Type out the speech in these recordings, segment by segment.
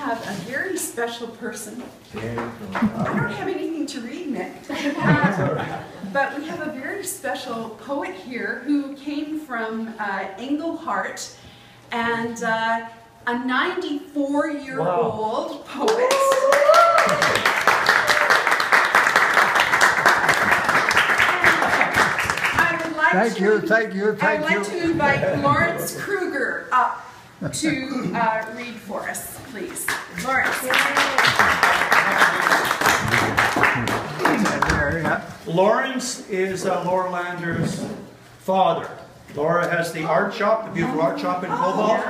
have a very special person. I don't have anything to read, Nick. But we have a very special poet here who came from Englehart, and a 94-year-old poet. Thank you. I'd like to invite Lawrence Kruger up to read for us, please. Lawrence. Lawrence is Laura Lander's father. Laura has the art shop, the beautiful art shop in Cobalt.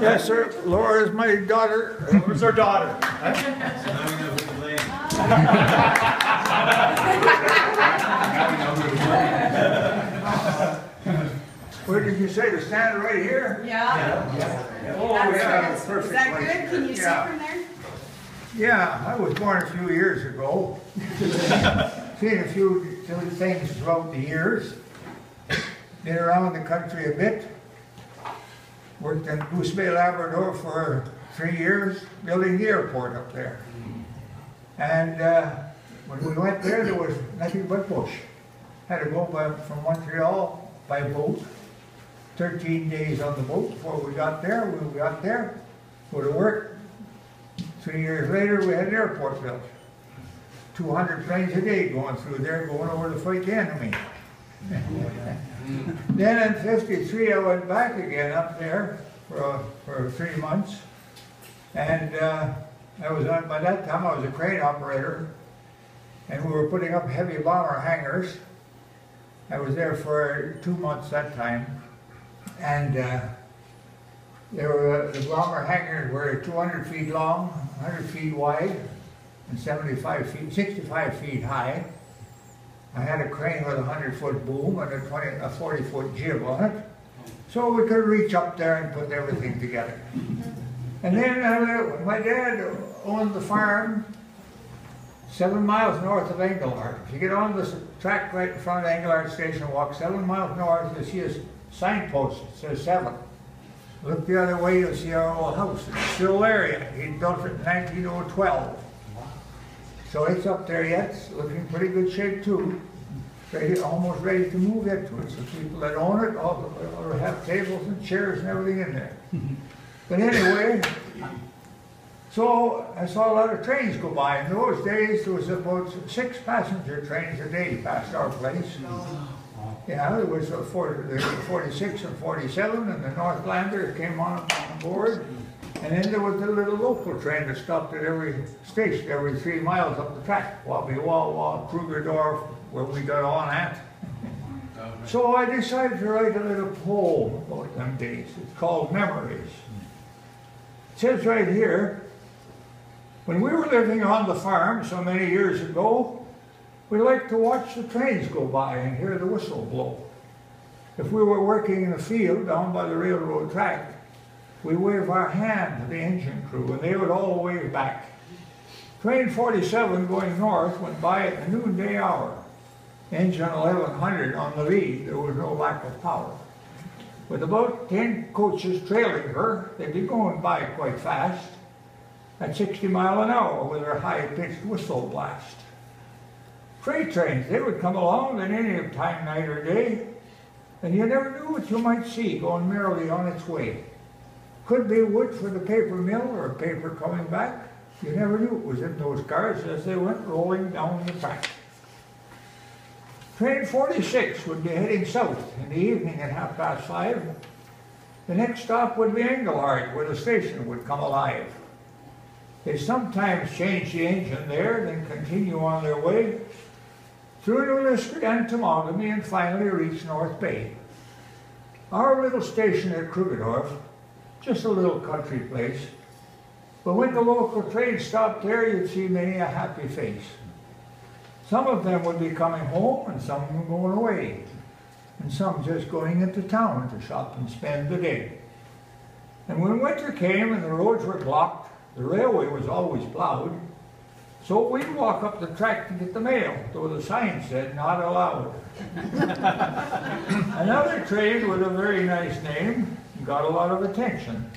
Yes, sir. Laura is my daughter. Laura's her daughter. Where did you say to stand? Right here? Yeah. Oh, yeah. Perfect. Is that good? Can you see from there? Yeah, I was born a few years ago. Seen a few things throughout the years. Been around the country a bit. Worked in Goose Bay, Labrador for 3 years, building the airport up there. And when we went there was nothing but bush. Had to go from Montreal by boat. 13 days on the boat before we got there. When we got there, go to work. 3 years later, we had an airport built. 200 planes a day going through there, going over to fight the enemy. Then in '53, I went back again up there for 3 months. And I was on, by that time, I was a crane operator. And we were putting up heavy bomber hangars. I was there for 2 months that time. And the bomber hangars were 200 feet long, 100 feet wide, and 65 feet high. I had a crane with a 100-foot boom and a 40-foot jib on it. So we could reach up there and put everything together. And then my dad owned the farm 7 miles north of Englehart. If you get on this track right in front of Englehart Station, walk 7 miles north, you'll see a signpost that says 7. Look the other way, you'll see our old house. It's still there. He built it in 1912. So it's up there yet. It's looking in pretty good shape too. Almost ready to move into it. So people that own it all have tables and chairs and everything in there. But anyway, so I saw a lot of trains go by. In those days, there was about 6 passenger trains a day past our place. Yeah, there was 46 and 47, and the Northlander came on board. And then there was the little local train that stopped at every station, every 3 miles up the track. Wabi Wawa, Krugerdorf, where we got on at. So I decided to write a little poem about them days. It's called Memories. It says right here, when we were living on the farm so many years ago, we liked to watch the trains go by and hear the whistle blow. If we were working in the field down by the railroad track, we waved our hand to the engine crew and they would all wave back. Train 47 going north went by at the noonday hour. Engine 1100 on the lead, there was no lack of power. With about 10 coaches trailing her, they'd be going by quite fast at 60 miles an hour with their high-pitched whistle blast. Freight trains, they would come along at any time, night or day, and you never knew what you might see going merrily on its way. Could be wood for the paper mill or paper coming back. You never knew it was in those cars as they went rolling down the track. Train 46 would be heading south in the evening at 5:30. The next stop would be Englehart, where the station would come alive. They sometimes change the engine there, then continue on their way through New Lister and Temagami and finally reach North Bay. Our little station at Krugerdorf, just a little country place, but when the local train stopped there, you'd see many a happy face. Some of them would be coming home and some were going away, and some just going into town to shop and spend the day. And when winter came and the roads were blocked, the railway was always plowed, so we'd walk up the track to get the mail, though the sign said not allowed. Another train with a very nice name got a lot of attention.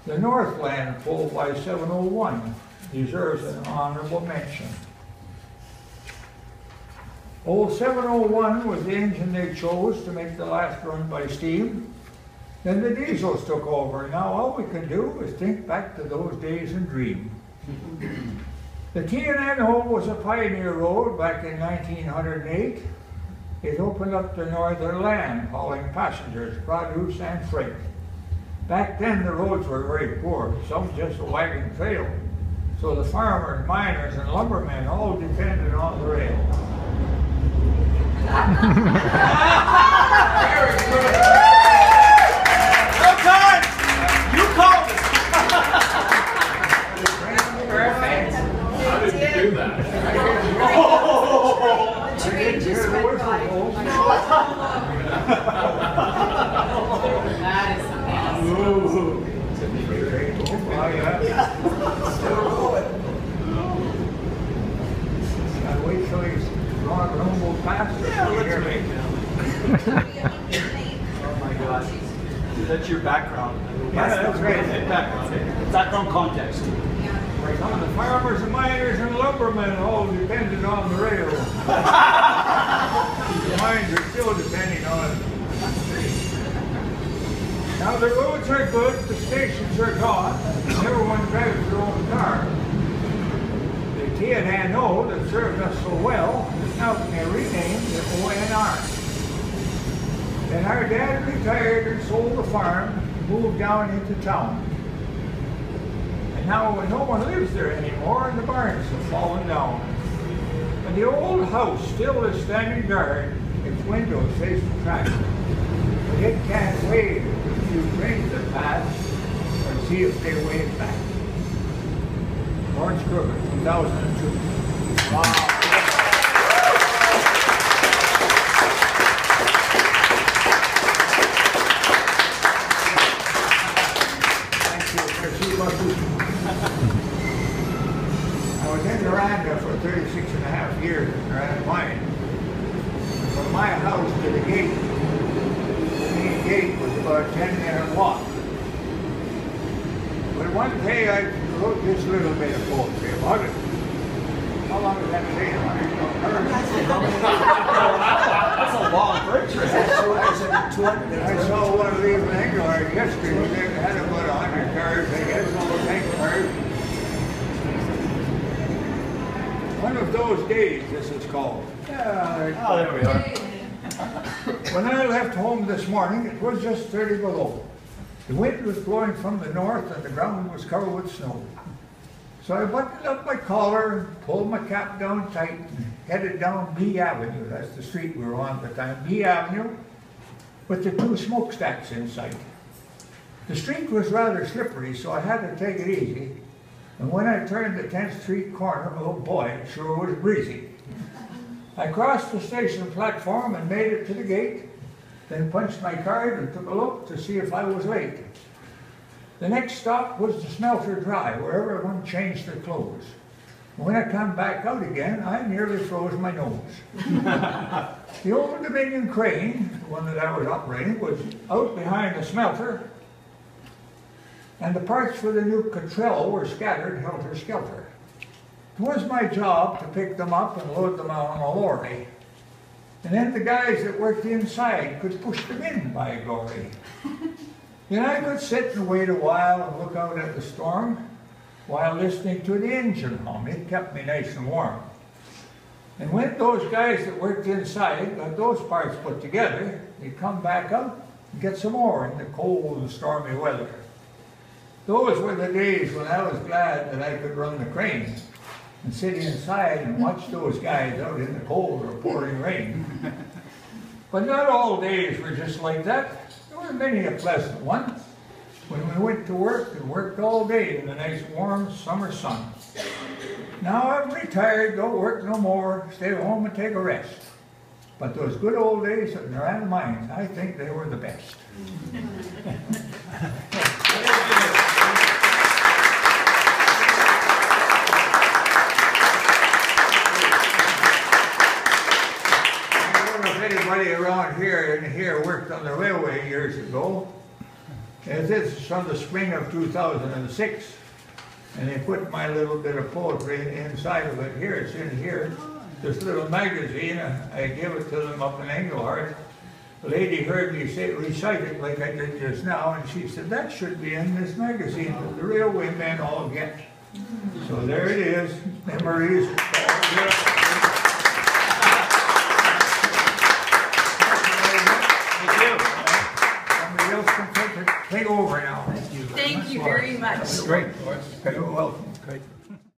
The Northland pulled by 701 deserves an honorable mention. Old 701 was the engine they chose to make the last run by steam. Then the diesels took over. Now all we can do is think back to those days and dream. The T&N was a pioneer road back in 1908. It opened up the northern land, hauling passengers, produce, and freight. Back then, the roads were very poor, some just a wagon trail. So the farmers, miners, and lumbermen all depended on the rail. Well done! You called it! Perfect. How did you do that? The train just went by. That is amazing. Ooh. Gotta wait till he's gone rumble past us. Yeah, let's make it. Oh my gosh. That's your background. Yeah, that's right. Background context. Some of the farmers and miners and lumbermen all depended on the rail. The mines are still depending on it. Now the roads are good, the stations are gone, everyone drives their own car. The T&N that served us so well is now renamed the ONR. Then our dad retired and sold the farm, moved down into town. And now no one lives there anymore and the barns have fallen down. And the old house still is standing guard, its windows face the track. But it can't wait for a few trains that pass and see if they wave back. Orange River, 2002. Wow. I was in Noranda for 36 and a half years in Noranda Mine. From my house to the gate, the main gate was about a 10-minute walk. But one day I wrote this little bit of poetry about it. How long does that take? That's a long bridge trip. I saw one leaving England yesterday. They had about 100 cars, I guess, all the tank cars. One of those days, this is called. Oh, there we are. When I left home this morning, it was just 30 below. The wind was blowing from the north and the ground was covered with snow. So I buttoned up my collar and pulled my cap down tight and headed down B Avenue. That's the street we were on at the time, B Avenue, with the two smokestacks in sight. The street was rather slippery, so I had to take it easy. And when I turned the 10th Street corner, oh boy, it sure was breezy. I crossed the station platform and made it to the gate, then punched my card and took a look to see if I was late. The next stop was the Smelter Drive, where everyone changed their clothes. When I come back out again, I nearly froze my nose. The old Dominion crane, the one that I was operating, was out behind the smelter, and the parts for the new Cottrell were scattered helter-skelter. It was my job to pick them up and load them out on a lorry. And then the guys that worked inside could push them in, by glory. Then I could sit and wait a while and look out at the storm while listening to the engine hum. It kept me nice and warm. And when those guys that worked inside got those parts put together, they'd come back out and get some more in the cold and stormy weather. Those were the days when I was glad that I could run the crane and sit inside and watch those guys out in the cold or pouring rain. But not all days were just like that. There were many a pleasant one when we went to work and worked all day in the nice warm summer sun. Now I'm retired, don't work no more, stay home and take a rest. But those good old days at Noranda Mines, I think they were the best. If anybody around here worked on the railway years ago, This is from the spring of 2006. And they put my little bit of poetry inside of it here. It's in here. This little magazine, I gave it to them up in Englehart. The lady heard me recite it like I did just now, and she said, that should be in this magazine that the railway men all get. So there it is, memories. Somebody else can take over now. Thank you very much. Great. You're welcome. Great.